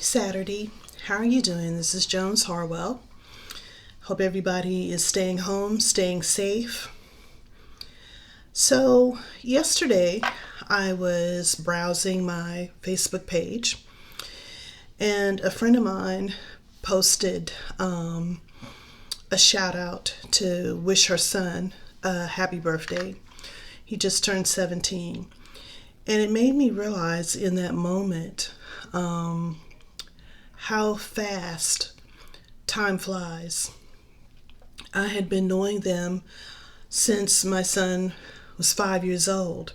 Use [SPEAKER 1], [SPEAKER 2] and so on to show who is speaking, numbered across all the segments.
[SPEAKER 1] Saturday. How are you doing? This is Jones Harwell. Hope everybody is staying home, staying safe. So, yesterday I was browsing my Facebook page and a friend of mine posted a shout out to wish her son a happy birthday. He just turned 17. And it made me realize in that moment how fast time flies. I had been knowing them since my son was 5 years old,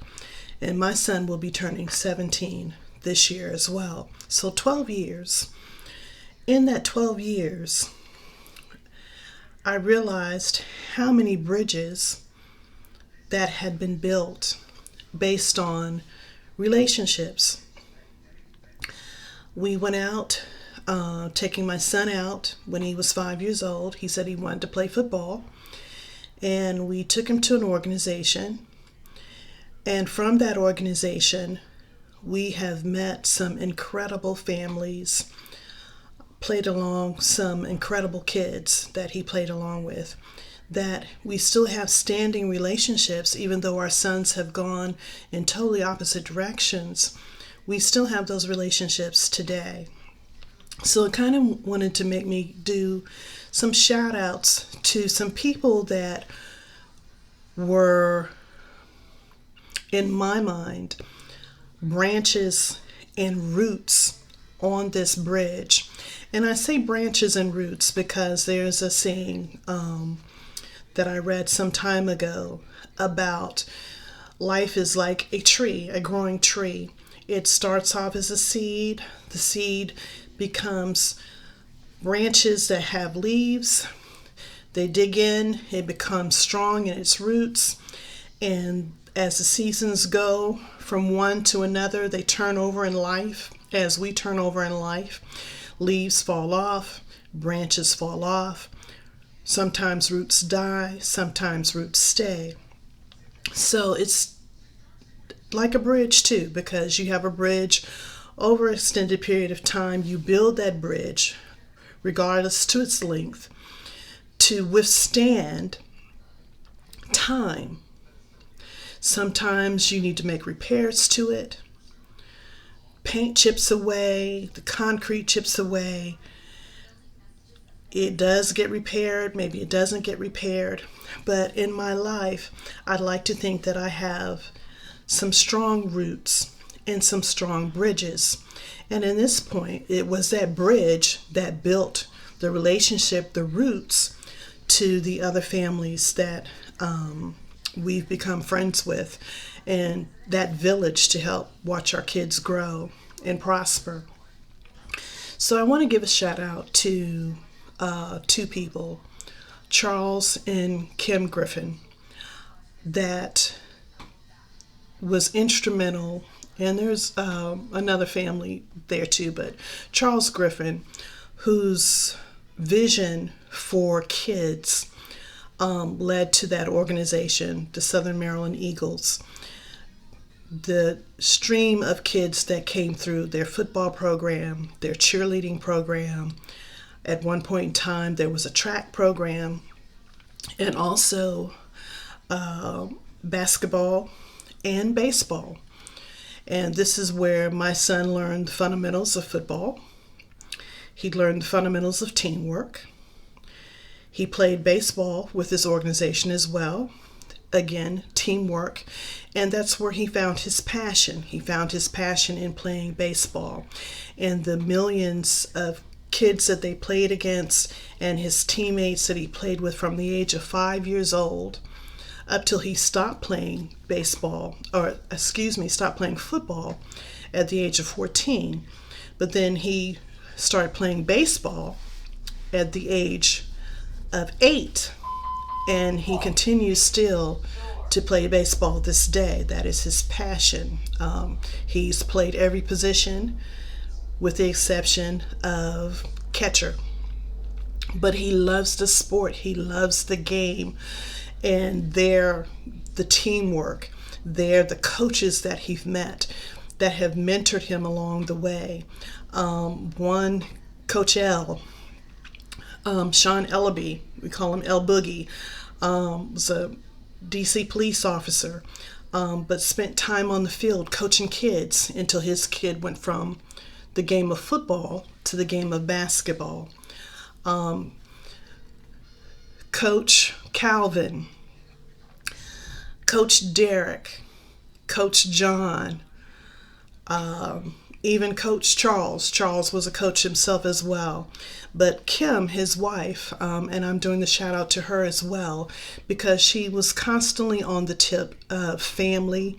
[SPEAKER 1] and my son will be turning 17 this year as well. So 12 years. In that 12 years, I realized how many bridges that had been built based on relationships. We went out, taking my son out when he was 5 years old. He said he wanted to play football, and we took him to an organization. And from that organization, we have met some incredible families, played along some incredible kids that he played along with, that we still have standing relationships, even though our sons have gone in totally opposite directions. We still have those relationships today. So it kind of wanted to make me do some shout outs to some people that were, in my mind, branches and roots on this bridge. And I say branches and roots because there's a saying that I read some time ago about life is like a tree, a growing tree. It starts off as a seed. The seed becomes branches that have leaves. They dig in, it becomes strong in its roots. And as the seasons go from one to another, they turn over in life. As we turn over in life, leaves fall off, branches fall off. Sometimes roots die, sometimes roots stay. So it's like a bridge too, because you have a bridge over an extended period of time. You build that bridge, regardless to its length, to withstand time. Sometimes you need to make repairs to it. Paint chips away, the concrete chips away. It does get repaired, maybe it doesn't get repaired. But in my life, I'd like to think that I have some strong roots and some strong bridges. And in this point, it was that bridge that built the relationship, the roots to the other families that we've become friends with, and that village to help watch our kids grow and prosper. So I want to give a shout out to two people, Charles and Kim Griffin, that was instrumental. And there's another family there too, but Charles Griffin, whose vision for kids led to that organization, the Southern Maryland Eagles. The stream of kids that came through their football program, their cheerleading program. At one point in time, there was a track program, and also basketball and baseball. And this is where my son learned the fundamentals of football. He learned the fundamentals of teamwork. He played baseball with his organization as well. Again, teamwork. And that's where he found his passion. He found his passion in playing baseball. And the millions of kids that they played against and his teammates that he played with from the age of 5 years old up till he stopped playing stopped playing football at the age of 14. But then he started playing baseball at the age of 8. And he continues still to play baseball this day. That is his passion. He's played every position with the exception of catcher. But he loves the sport. He loves the game. And the teamwork, the coaches that he's met, that have mentored him along the way. One, Coach L, Sean Ellaby, we call him El Boogie, was a DC police officer, but spent time on the field coaching kids until his kid went from the game of football to the game of basketball. Coach Calvin, Coach Derek, Coach John, even Coach Charles. Charles was a coach himself as well. But Kim, his wife, and I'm doing the shout out to her as well, because she was constantly on the tip of family,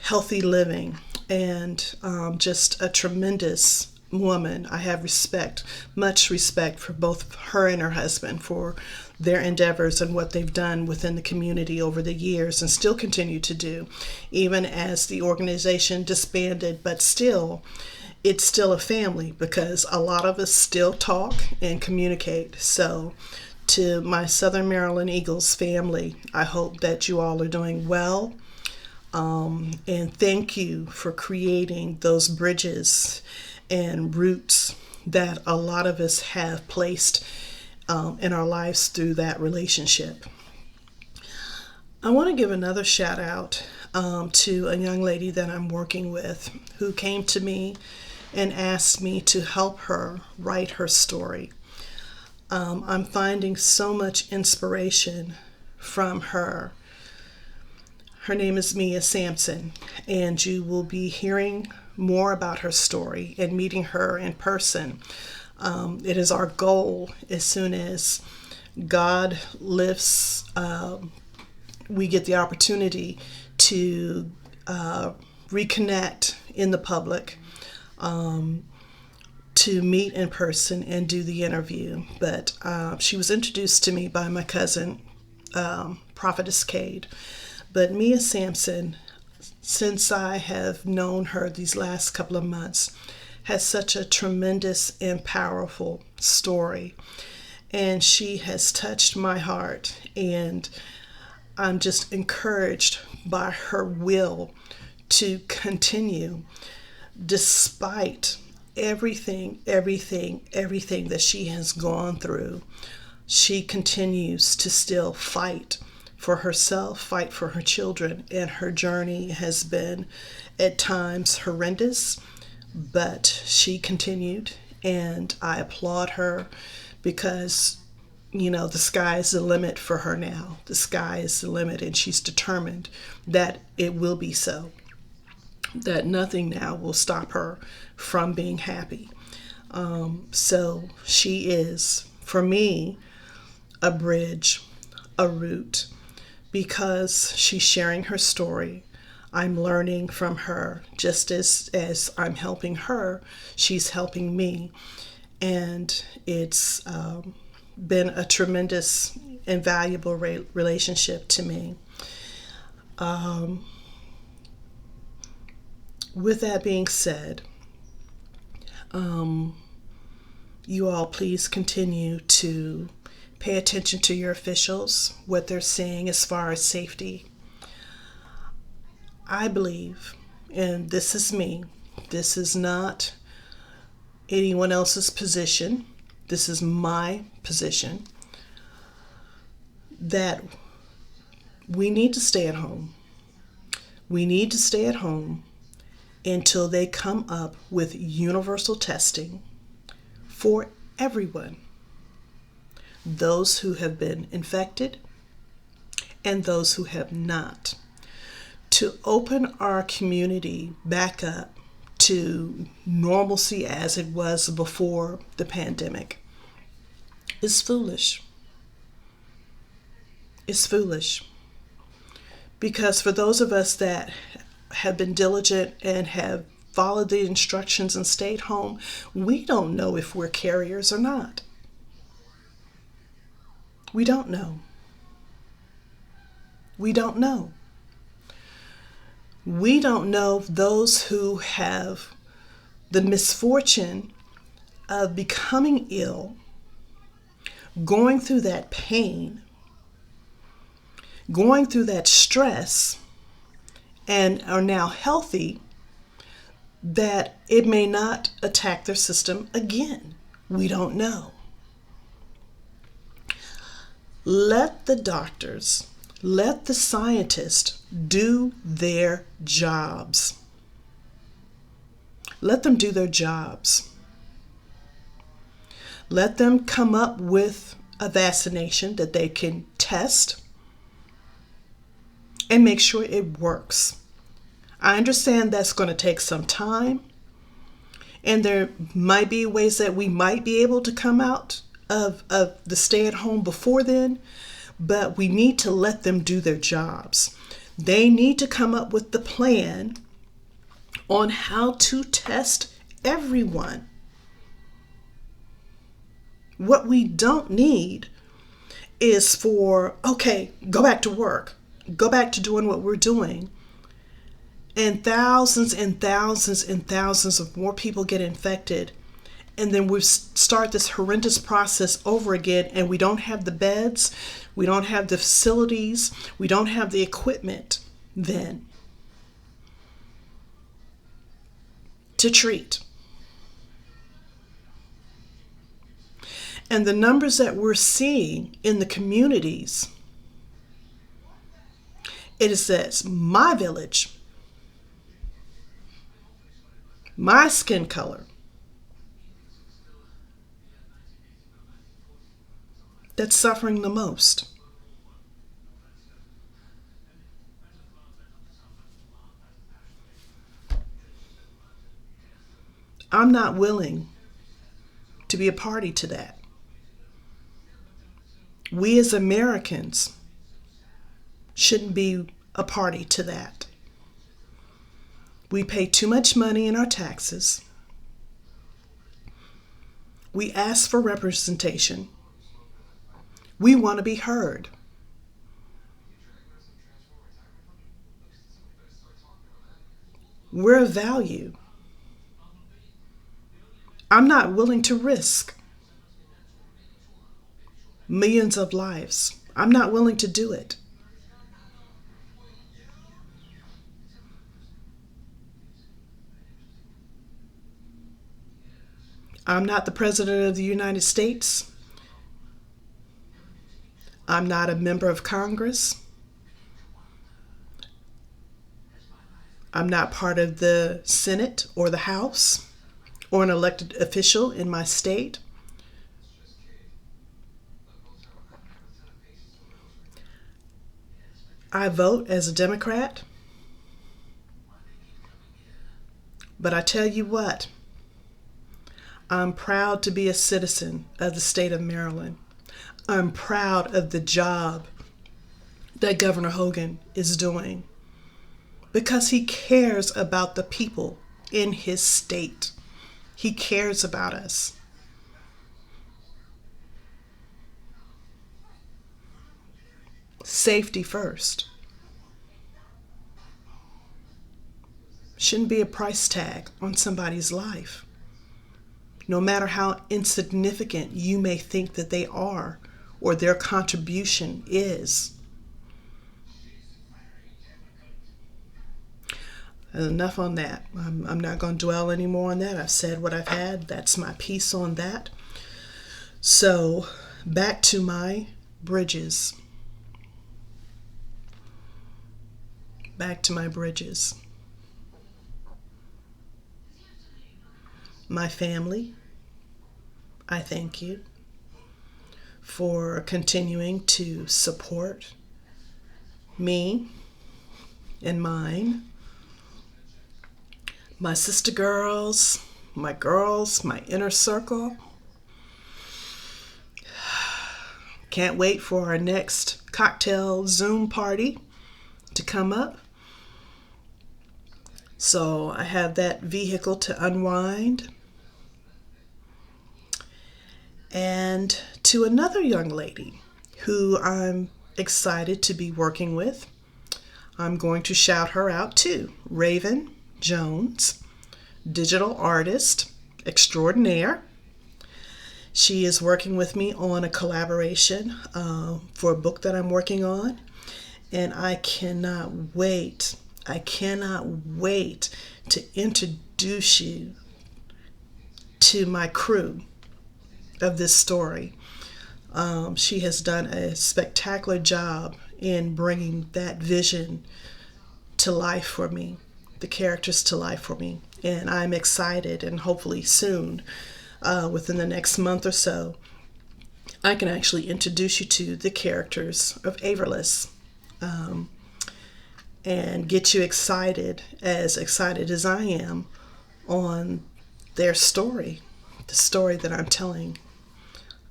[SPEAKER 1] healthy living, and just a tremendous woman. I have respect, much respect for both her and her husband for their endeavors and what they've done within the community over the years and still continue to do, even as the organization disbanded. But still, it's still a family because a lot of us still talk and communicate. So to my Southern Maryland Eagles family, I hope that you all are doing well. And thank you for creating those bridges and roots that a lot of us have placed in our lives through that relationship. I want to give another shout out to a young lady that I'm working with who came to me and asked me to help her write her story. I'm finding so much inspiration from her. Her name is Sampson, and you will be hearing more about her story and meeting her in person. It is our goal, as soon as God lifts, we get the opportunity to reconnect in the public, to meet in person and do the interview. But she was introduced to me by my cousin, Prophetess Cade. But Mia Sampson, since I have known her these last couple of months, has such a tremendous and powerful story. And she has touched my heart. And I'm just encouraged by her will to continue despite everything that she has gone through. She continues to still fight for herself, fight for her children, and her journey has been at times horrendous, but she continued, and I applaud her because, the sky is the limit for her now. The sky is the limit, and she's determined that it will be so, that nothing now will stop her from being happy. So she is, for me, a bridge, a route, because she's sharing her story. I'm learning from her. Just as I'm helping her, she's helping me. And it's been a tremendous and valuable relationship to me. With that being said, you all please continue to pay attention to your officials, what they're saying as far as safety. I believe, and this is me, this is not anyone else's position, this is my position, that we need to stay at home. We need to stay at home until they come up with universal testing for everyone. Those who have been infected and those who have not. To open our community back up to normalcy as it was before the pandemic is foolish. It's foolish. Because for those of us that have been diligent and have followed the instructions and stayed home, we don't know if we're carriers or not. We don't know. We don't know. We don't know those who have the misfortune of becoming ill, going through that pain, going through that stress, and are now healthy that it may not attack their system again. We don't know. Let the doctors, let the scientists do their jobs. Let them do their jobs. Let them come up with a vaccination that they can test and make sure it works. I understand that's going to take some time, and there might be ways that we might be able to come out of the stay-at-home before then, but we need to let them do their jobs. They need to come up with the plan on how to test everyone. What we don't need is for, okay, go back to work, go back to doing what we're doing, and thousands and thousands and thousands of more people get infected, and then we start this horrendous process over again, and we don't have the beds, we don't have the facilities, we don't have the equipment then to treat. And the numbers that we're seeing in the communities, it says my village, my skin color, that's suffering the most. I'm not willing to be a party to that. We as Americans shouldn't be a party to that. We pay too much money in our taxes. We ask for representation. We want to be heard. We're of value. I'm not willing to risk millions of lives. I'm not willing to do it. I'm not the President of the United States. I'm not a member of Congress. I'm not part of the Senate or the House or an elected official in my state. I vote as a Democrat. But I tell you what, I'm proud to be a citizen of the state of Maryland. I'm proud of the job that Governor Hogan is doing because he cares about the people in his state. He cares about us. Safety first. Shouldn't be a price tag on somebody's life, no matter how insignificant you may think that they are or their contribution is. Enough on that. I'm not going to dwell anymore on that. I've said what I've had. That's my piece on that. So, back to my bridges. Back to my bridges. My family, I thank you for continuing to support me and mine. My sister girls, my inner circle. Can't wait for our next cocktail Zoom party to come up. So I have that vehicle to unwind. And to another young lady who I'm excited to be working with, I'm going to shout her out too. Raven Jones, digital artist extraordinaire. She is working with me on a collaboration for a book that I'm working on. And I cannot wait to introduce introduce you to my crew of this story. She has done a spectacular job in bringing that vision to life for me, the characters to life for me. And I'm excited, and hopefully soon, within the next month or so, I can actually introduce you to the characters of Averless, and get you excited as I am on their story, the story that I'm telling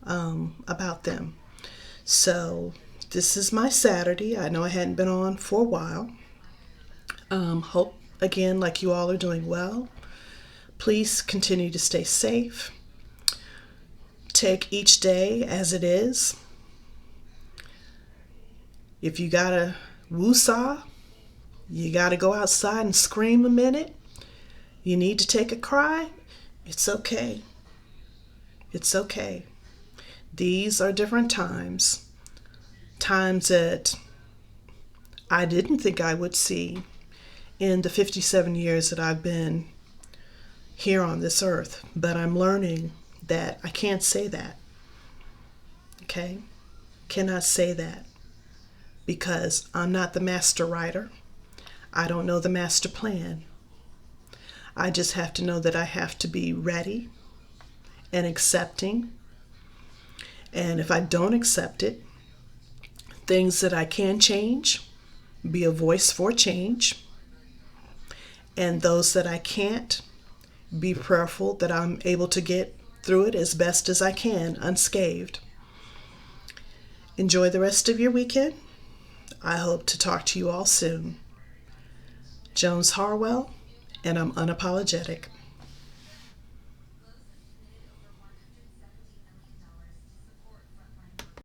[SPEAKER 1] about them. So this is my Saturday. I know I hadn't been on for a while. Hope, again, like you all are doing well. Please continue to stay safe. Take each day as it is. If you gotta woosah, you gotta go outside and scream a minute, you need to take a cry, it's okay. It's okay. These are different times that I didn't think I would see in the 57 years that I've been here on this earth. But I'm learning that I can't say that. Okay? Cannot say that because I'm not the master writer. I don't know the master plan. I just have to know that I have to be ready and accepting. And if I don't accept it, things that I can change, be a voice for change. And those that I can't, be prayerful that I'm able to get through it as best as I can, unscathed. Enjoy the rest of your weekend. I hope to talk to you all soon. Jones Harwell, and I'm unapologetic.